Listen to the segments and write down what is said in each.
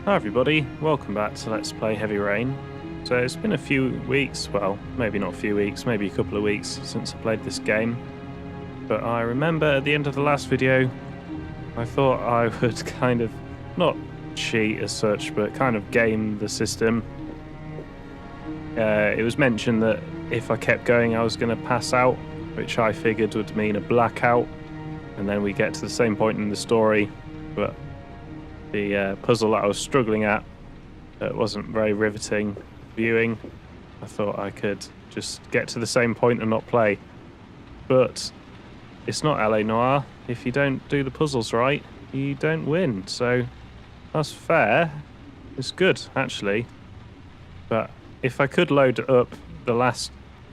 Hi everybody, welcome back to Let's Play Heavy Rain. So it's been a few weeks, well, maybe not a few weeks, maybe a couple of weeks since I played this game. But I remember at the end of the last video, I thought I would kind of, not cheat as such, but kind of game the system. It was mentioned that if I kept going I was going to pass out, which I figured would mean a blackout. And then we get to the same point in the story, but the puzzle that I was struggling at wasn't very riveting viewing. I thought I could just get to the same point and not play. But it's not LA Noire. If you don't do the puzzles right, you don't win. So that's fair. It's good, actually. But if I could load up the last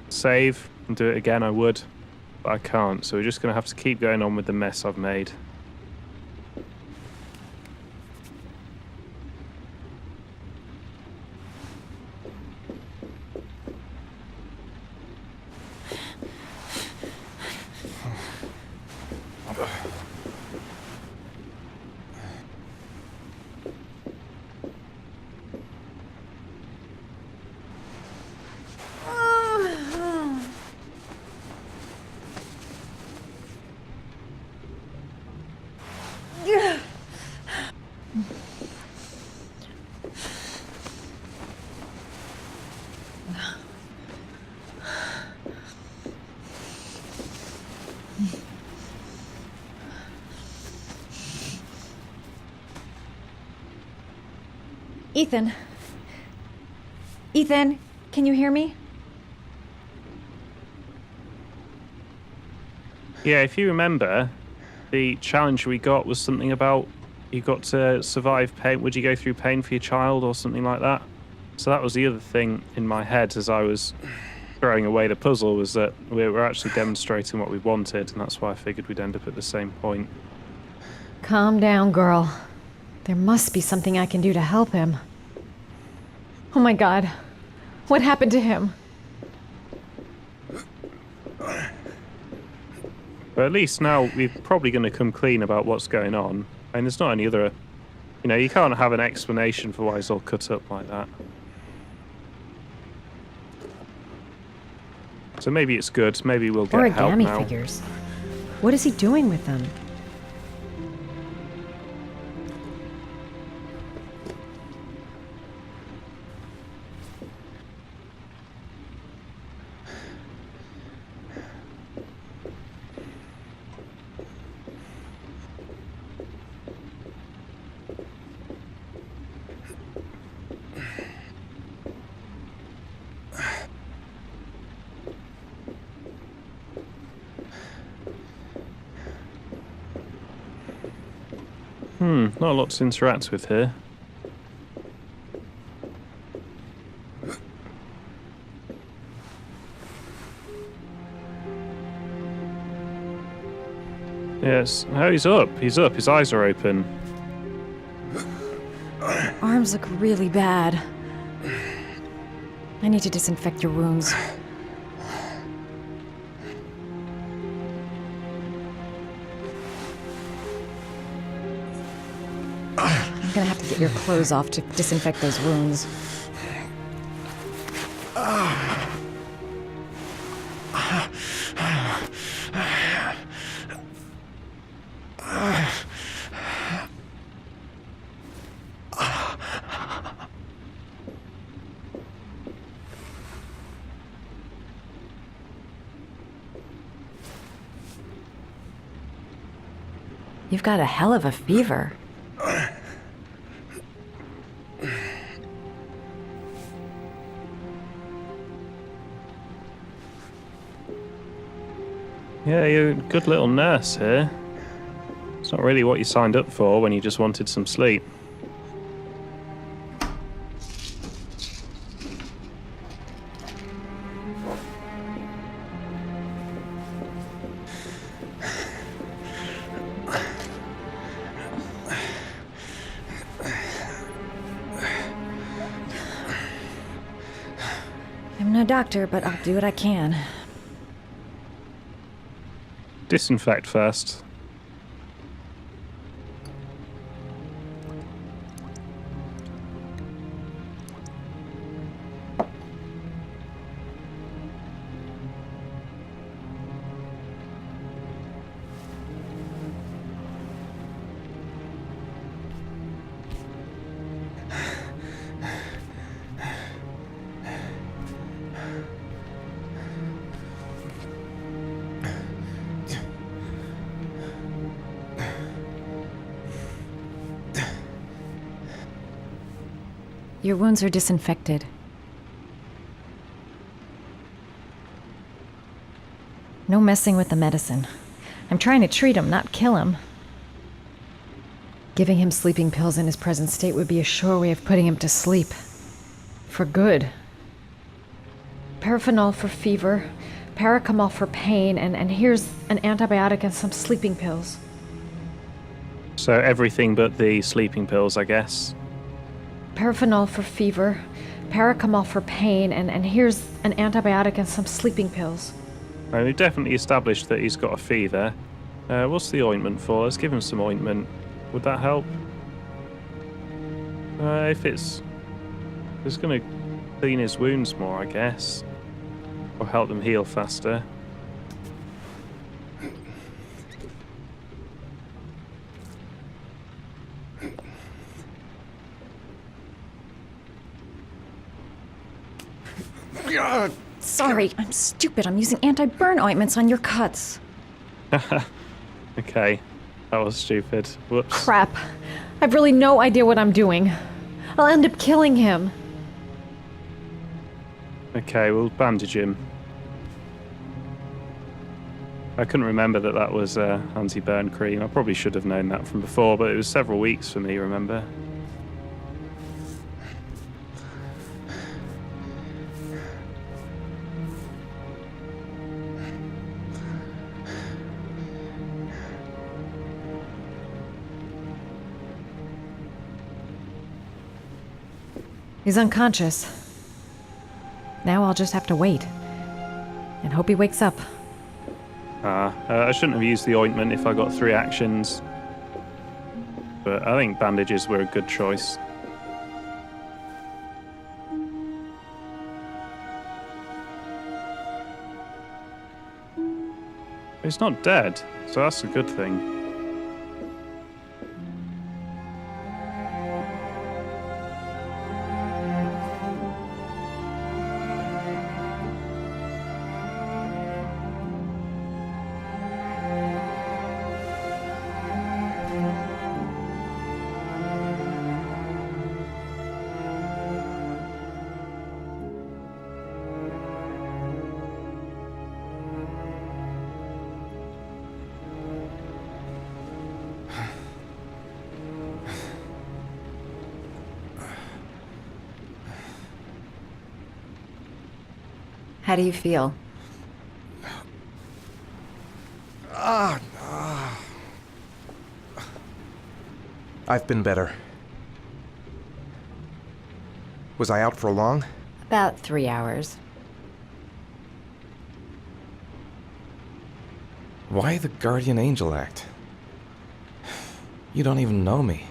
save and do it again, I would. But I can't, so we're just going to have to keep going on with the mess I've made. Ethan. Ethan, can you hear me? Yeah, if you remember, the challenge we got was something about you got to survive pain. Would you go through pain for your child or something like that? So that was the other thing in my head as I was throwing away the puzzle, was that we were actually demonstrating what we wanted, and that's why I figured we'd end up at the same point. Calm down, girl. There must be something I can do to help him. Oh my God. What happened to him? But at least now we're probably going to come clean about what's going on. And there's not any other... You know, you can't have an explanation for why he's all cut up like that. So maybe it's good. Maybe we'll get help now. Origami figures. What is he doing with them? Not a lot to interact with here. Yes. Oh, he's up. He's up. His eyes are open. Arms look really bad. I need to disinfect your wounds. I'm gonna have to get your clothes off to disinfect those wounds. You've got a hell of a fever. Yeah, you're a good little nurse here. It's not really what you signed up for when you just wanted some sleep. I'm no doctor, but I'll do what I can. Disinfect first. Your wounds are disinfected. No messing with the medicine. I'm trying to treat him, not kill him. Giving him sleeping pills in his present state would be a sure way of putting him to sleep. For good. Paracetamol for fever, paracetamol for pain, and here's an antibiotic and some sleeping pills. So everything but the sleeping pills, I guess. Paracetamol for fever, paracetamol for pain, and here's an antibiotic and some sleeping pills. We've definitely established that he's got a fever. What's the ointment for? Let's give him some ointment. Would that help? If it's going to clean his wounds more, I guess. Or help them heal faster. Sorry, I'm stupid. I'm using anti-burn ointments on your cuts. Okay, that was stupid. Whoops. Crap. I've really no idea what I'm doing. I'll end up killing him. Okay, we'll bandage him. I couldn't remember that was anti-burn cream. I probably should have known that from before, but it was several weeks for me, remember? He's unconscious. Now I'll just have to wait. And hope he wakes up. I shouldn't have used the ointment if I got 3 actions. But I think bandages were a good choice. He's not dead, so that's a good thing. How do you feel? I've been better. Was I out for long? About 3 hours. Why the guardian angel act? You don't even know me.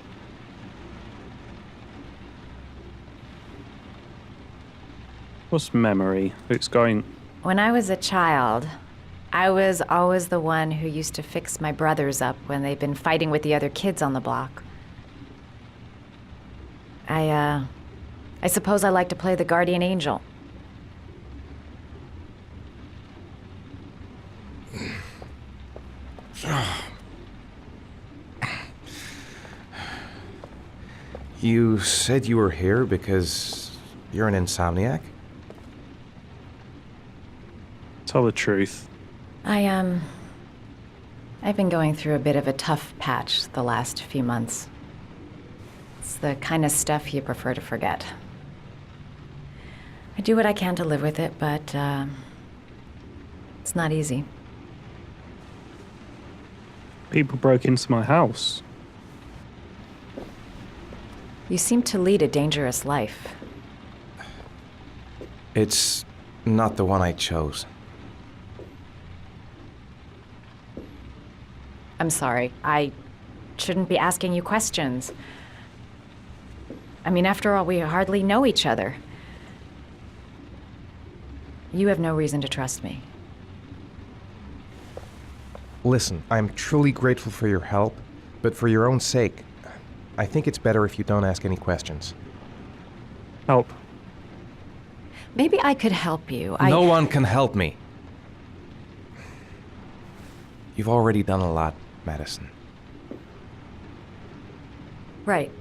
What's memory? It's going... When I was a child, I was always the one who used to fix my brothers up when they'd been fighting with the other kids on the block. I suppose I like to play the guardian angel. You said you were here because you're an insomniac? Tell the truth. I've been going through a bit of a tough patch the last few months. It's the kind of stuff you prefer to forget. I do what I can to live with it, but it's not easy. People broke into my house. You seem to lead a dangerous life. It's not the one I chose. I'm sorry. I shouldn't be asking you questions. I mean, after all, we hardly know each other. You have no reason to trust me. Listen, I'm truly grateful for your help, but for your own sake, I think it's better if you don't ask any questions. Help. Maybe I could help you. No one can help me. You've already done a lot, Madison. Right.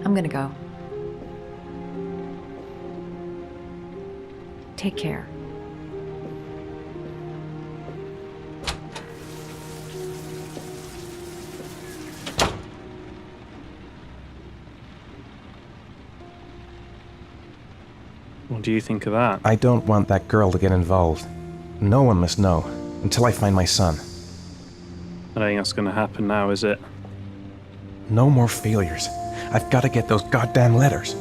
I'm gonna go. Take care. What do you think of that? I don't want that girl to get involved. No one must know, until I find my son. I don't think that's going to happen now, is it? No more failures. I've got to get those goddamn letters.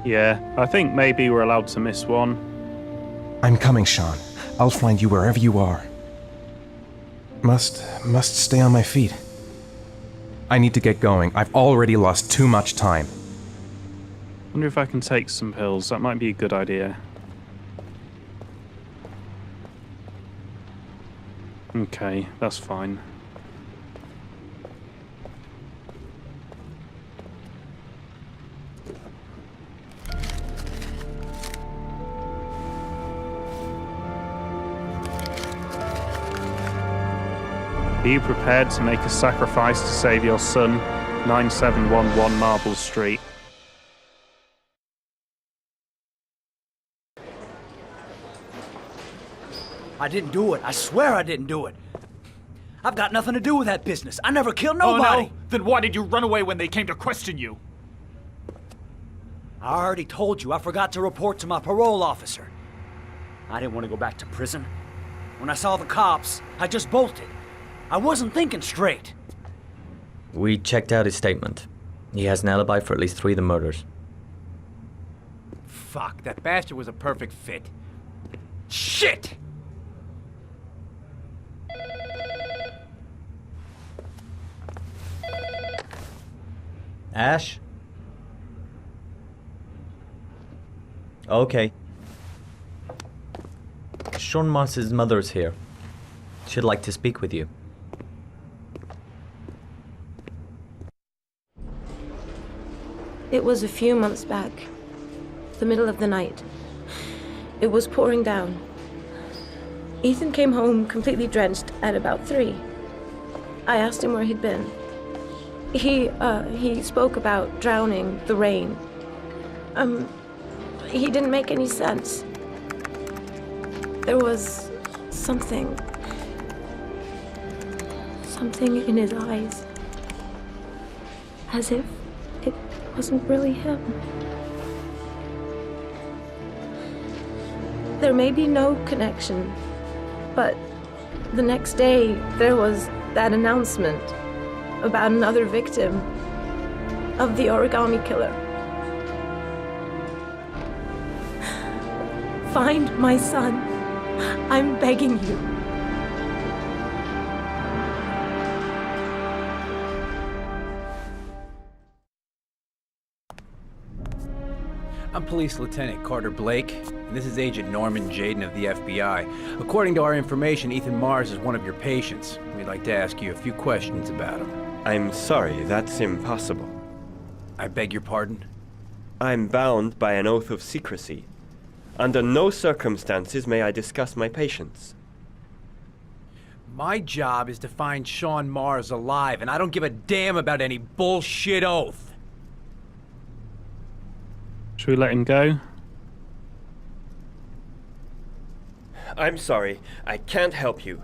Yeah, I think maybe we're allowed to miss one. I'm coming, Sean. I'll find you wherever you are. Must stay on my feet. I need to get going. I've already lost too much time. Wonder if I can take some pills. That might be a good idea. Okay, that's fine. Are you prepared to make a sacrifice to save your son? 9711 Marble Street. I didn't do it. I swear I didn't do it. I've got nothing to do with that business. I never killed nobody. Oh, no? Then why did you run away when they came to question you? I already told you I forgot to report to my parole officer. I didn't want to go back to prison. When I saw the cops, I just bolted. I wasn't thinking straight. We checked out his statement. He has an alibi for at least 3 of the murders. Fuck, that bastard was a perfect fit. Shit! Ash? Okay. Sean Moss's mother's here. She'd like to speak with you. It was a few months back, the middle of the night. It was pouring down. Ethan came home completely drenched at about 3. I asked him where he'd been. He spoke about drowning, the rain. He didn't make any sense. There was something in his eyes. As if it wasn't really him. There may be no connection, but the next day there was that announcement about another victim of the origami killer. Find my son. I'm begging you. I'm Police Lieutenant Carter Blake, and this is Agent Norman Jaden of the FBI. According to our information, Ethan Mars is one of your patients. We'd like to ask you a few questions about him. I'm sorry, that's impossible. I beg your pardon? I'm bound by an oath of secrecy. Under no circumstances may I discuss my patients. My job is to find Sean Mars alive, and I don't give a damn about any bullshit oath. Should we let him go? I'm sorry, I can't help you.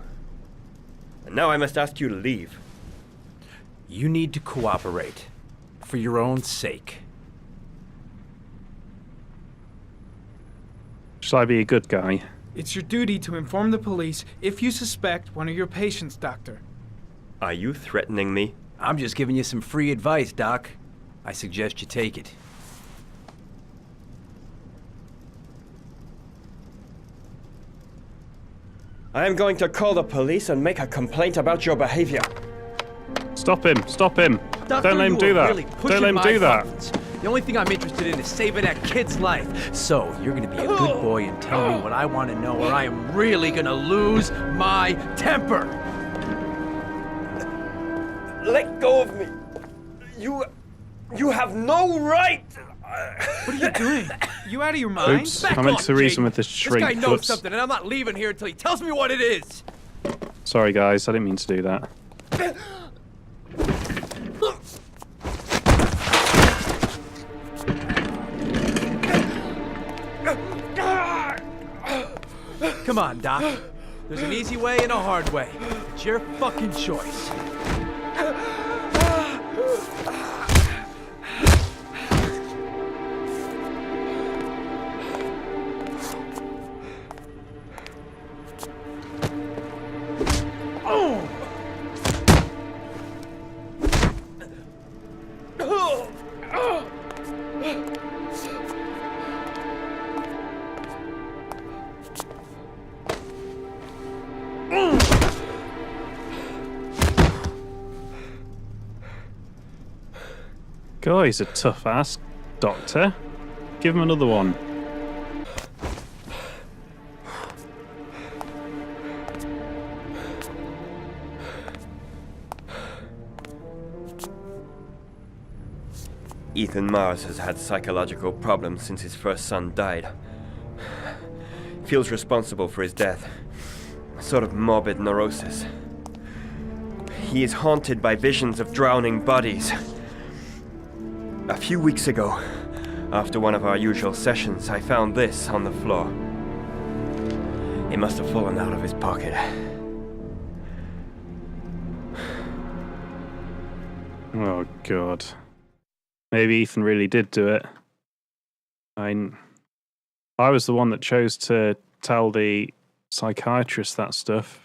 And now I must ask you to leave. You need to cooperate, for your own sake. Shall I be a good guy? It's your duty to inform the police if you suspect one of your patients, Doctor. Are you threatening me? I'm just giving you some free advice, Doc. I suggest you take it. I am going to call the police and make a complaint about your behavior. Stop him! Stop him! Doctor, Don't let him do that! Really Don't let him do that! Buttons. The only thing I'm interested in is saving that kid's life. So, you're gonna be a good boy and tell me what I want to know, or I am really gonna lose my temper! Let go of me! You have no right! What are you doing? You out of your mind? Oops, I meant to reason with this shriek. This guy knows Whoops. something, and I'm not leaving here until he tells me what it is! Sorry guys, I didn't mean to do that. Come on, Doc. There's an easy way and a hard way. It's your fucking choice. God, he's a tough ass, Doctor. Give him another one. Ethan Mars has had psychological problems since his first son died. Feels responsible for his death. A sort of morbid neurosis. He is haunted by visions of drowning bodies. A few weeks ago, after one of our usual sessions, I found this on the floor. It must have fallen out of his pocket. Oh, God. Maybe Ethan really did do it. I was the one that chose to tell the psychiatrist that stuff.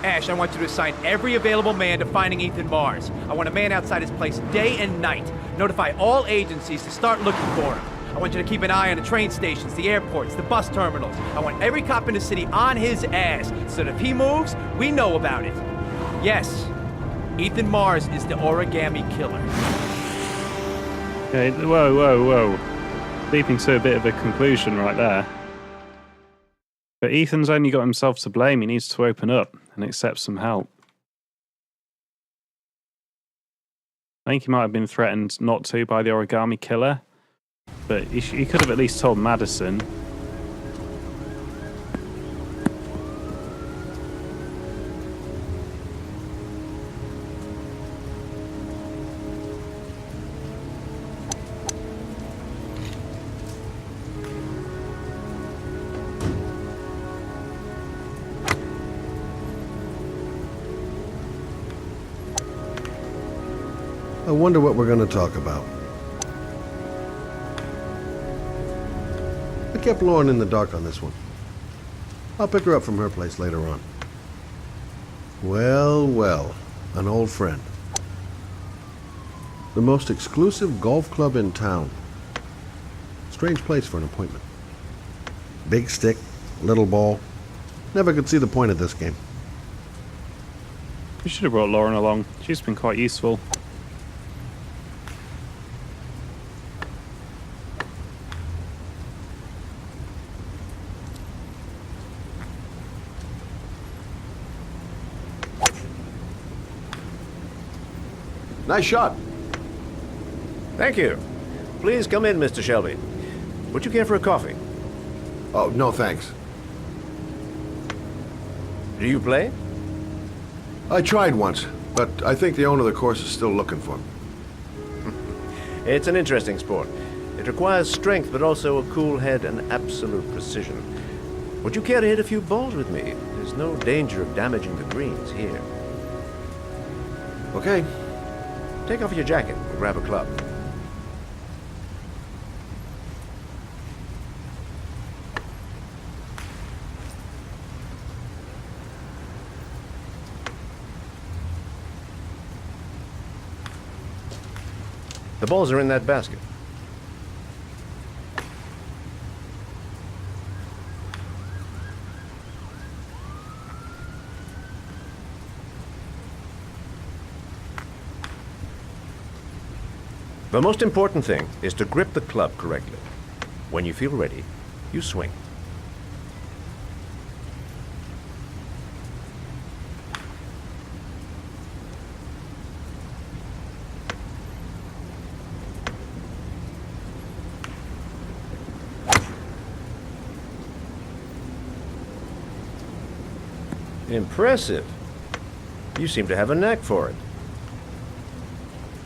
Ash, I want you to assign every available man to finding Ethan Mars. I want a man outside his place day and night. Notify all agencies to start looking for him. I want you to keep an eye on the train stations, the airports, the bus terminals. I want every cop in the city on his ass, so that if he moves, we know about it. Yes, Ethan Mars is the origami killer. Okay, whoa. Leaping to a bit of a conclusion right there. But Ethan's only got himself to blame. He needs to open up and accept some help. I think he might have been threatened not to by the origami killer, but he could have at least told Madison. I wonder what we're going to talk about. I kept Lauren in the dark on this one. I'll pick her up from her place later on. Well, an old friend. The most exclusive golf club in town. Strange place for an appointment. Big stick, little ball. Never could see the point of this game. We should have brought Lauren along. She's been quite useful. Nice shot. Thank you. Please come in, Mr. Shelby. Would you care for a coffee? Oh, no thanks. Do you play? I tried once, but I think the owner of the course is still looking for me. It's an interesting sport. It requires strength, but also a cool head and absolute precision. Would you care to hit a few balls with me? There's no danger of damaging the greens here. Okay. Take off your jacket and grab a club. The balls are in that basket. The most important thing is to grip the club correctly. When you feel ready, you swing. Impressive. You seem to have a knack for it.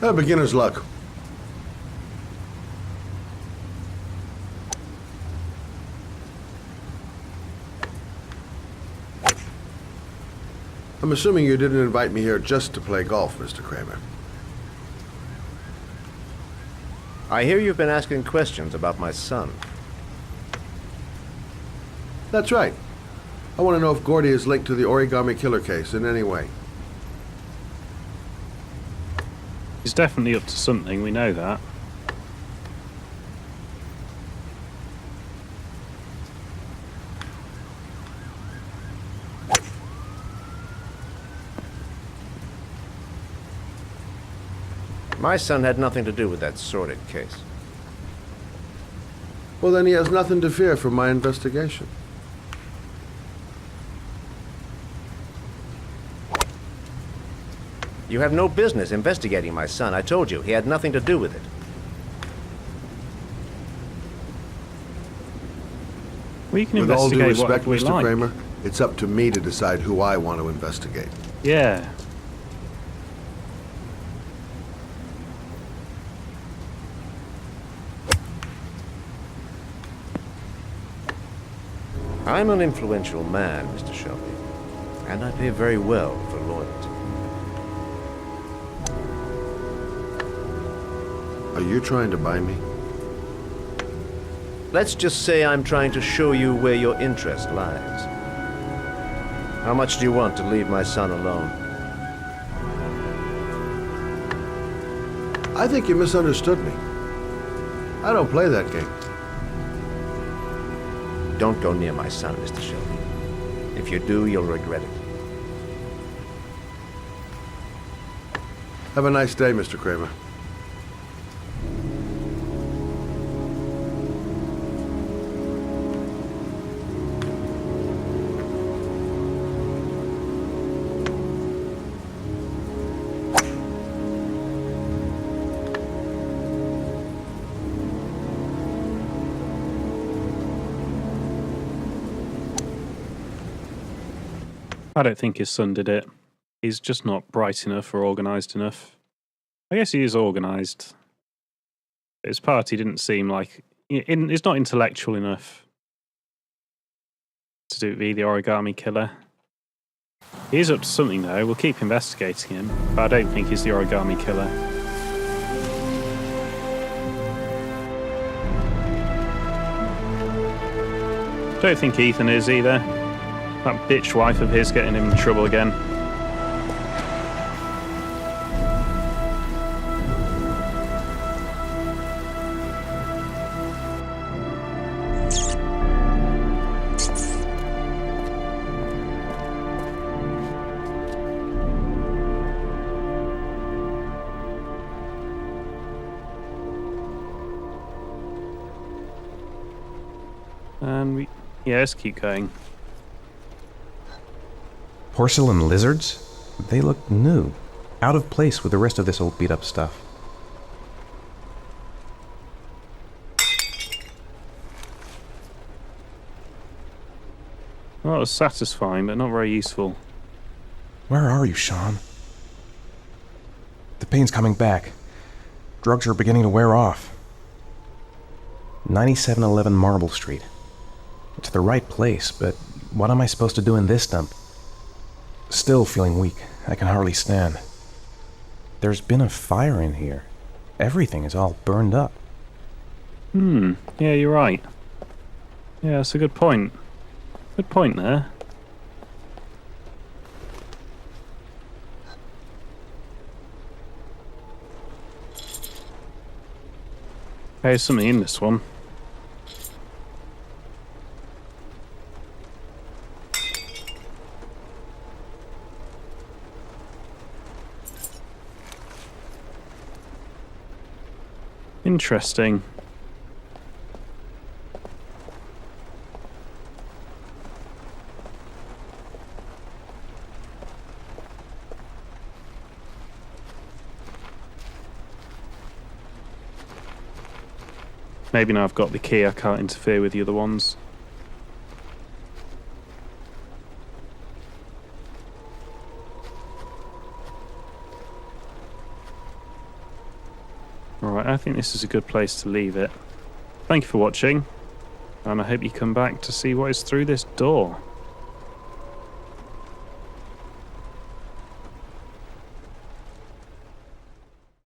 Beginner's luck. I'm assuming you didn't invite me here just to play golf, Mr. Kramer. I hear you've been asking questions about my son. That's right. I want to know if Gordy is linked to the origami killer case in any way. He's definitely up to something, we know that. My son had nothing to do with that sordid case. Well, then he has nothing to fear from my investigation. You have no business investigating my son. I told you, he had nothing to do with it. We can With all due investigate respect, whatever we Mr. like. Kramer, it's up to me to decide who I want to investigate. Yeah. I'm an influential man, Mr. Shelby, and I pay very well for loyalty. Are you trying to buy me? Let's just say I'm trying to show you where your interest lies. How much do you want to leave my son alone? I think you misunderstood me. I don't play that game. Don't go near my son, Mr. Shelby. If you do, you'll regret it. Have a nice day, Mr. Kramer. I don't think his son did it. He's just not bright enough or organised enough. I guess he is organised. His party didn't seem like... He's not intellectual enough to be the origami killer. He is up to something, though. We'll keep investigating him, but I don't think he's the origami killer. Don't think Ethan is either. That bitch wife of his getting him in trouble again. And let's keep going. Porcelain lizards? They look new. Out of place with the rest of this old beat-up stuff. Well, it was satisfying, but not very useful. Where are you, Sean? The pain's coming back. Drugs are beginning to wear off. 9711 Marble Street. It's the right place, but what am I supposed to do in this dump? Still feeling weak. I can hardly stand. There's been a fire in here. Everything is all burned up. Yeah, you're right. Yeah, that's a good point. Good point there. There's something in this one. Interesting. Maybe now I've got the key, I can't interfere with the other ones. Alright, I think this is a good place to leave it. Thank you for watching, and I hope you come back to see what is through this door.